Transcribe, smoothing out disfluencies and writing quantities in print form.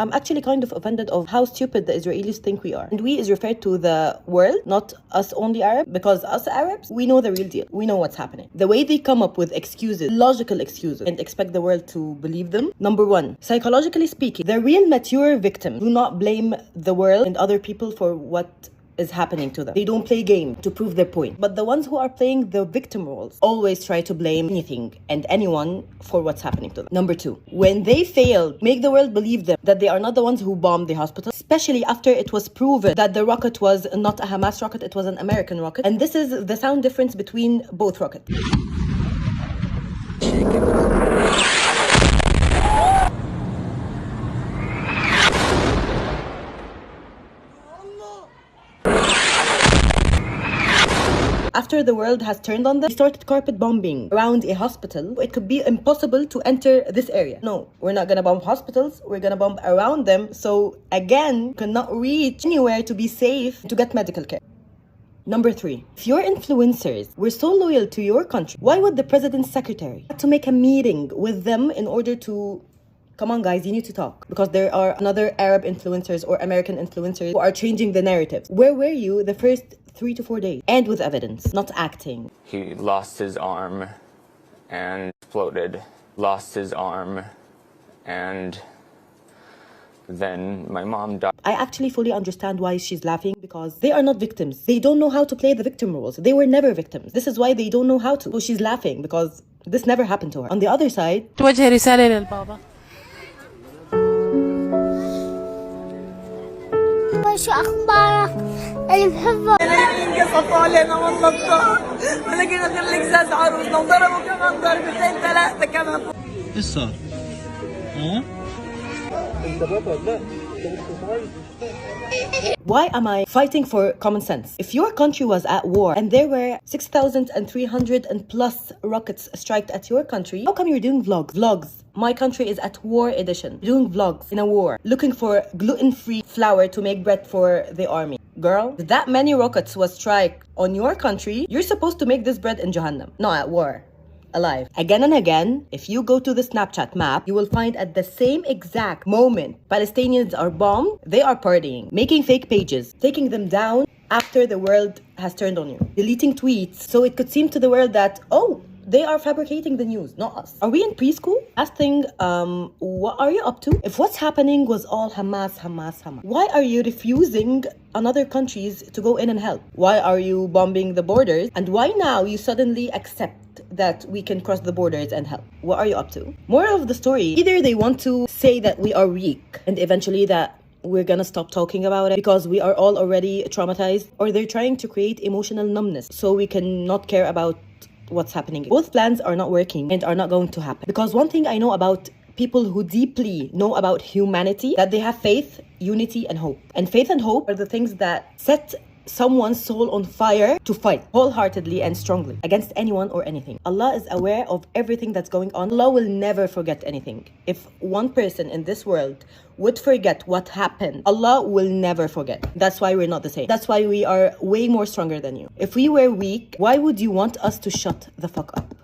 I'm actually kind of offended of how stupid the Israelis think we are. And we is referred to the world, not us only Arab, because us Arabs, we know the real deal. We know what's happening. The way they come up with excuses, logical excuses, and expect the world to believe them. Number one, psychologically speaking, the real mature victims do not blame the world and other people for what is happening to them. They don't play game to prove their point. But the ones who are playing the victim roles always try to blame anything and anyone for what's happening to them. Number two, when they fail, make the world believe them that they are not the ones who bombed the hospital, especially after it was proven that the rocket was not a Hamas rocket, it was an American rocket. And this is the sound difference between both rockets. After the world has turned on them, they started carpet bombing around a hospital. It could be impossible to enter this area. No, we're not gonna bomb hospitals. We're gonna bomb around them. So again, cannot reach anywhere to be safe to get medical care. Number three, if your influencers were so loyal to your country, why would the president's secretary have to make a meeting with them in order to... Come on, guys, you need to talk. Because there are another Arab influencers or American influencers who are changing the narratives. Where were you the first 3 to 4 days? And with evidence, not acting. He lost his arm and exploded. Lost his arm and then my mom died. I actually fully understand why she's laughing, because they are not victims. They don't know how to play the victim roles. They were never victims. This is why they don't know how to. So she's laughing because this never happened to her. On the other side, توجه رسالة للبابا. شو أخبارك؟ أنا بحبك. قصفوا علينا والله ما لقينا غير القزاز عروسنا وضربوا كمان ضربتين ثلاثة كمان. ايش صار؟ ها؟ انت بطل لا why am I fighting for common sense? If your country was at war and there were 6,300 and plus rockets striked at your country, how come you're doing vlogs? My country is at war edition, doing vlogs in a war, looking for gluten-free flour to make bread for the army. Girl, if that many rockets was strike on your country, you're supposed to make this bread in Jahannam, not at war. Alive. Again and again, if you go to the Snapchat map, you will find at the same exact moment Palestinians are bombed, they are partying, making fake pages, taking them down after the world has turned on you, deleting tweets so it could seem to the world that, oh, they are fabricating the news, not us. Are we in preschool? Asking, what are you up to? If what's happening was all Hamas, why are you refusing other countries to go in and help? Why are you bombing the borders? And why now you suddenly accept that we can cross the borders and help? What are you up to? Moral of the story, either they want to say that we are weak and eventually that we're gonna stop talking about it because we are all already traumatized, or they're trying to create emotional numbness so we can not care about what's happening. Both plans are not working and are not going to happen. Because one thing I know about people who deeply know about humanity, that they have faith, unity, and hope. And faith and hope are the things that set someone's soul on fire to fight wholeheartedly and strongly against anyone or anything. Allah is aware of everything that's going on. Allah will never forget anything. If one person in this world would forget what happened, Allah will never forget. That's why we're not the same. That's why we are way more stronger than you. If we were weak, why would you want us to shut the fuck up?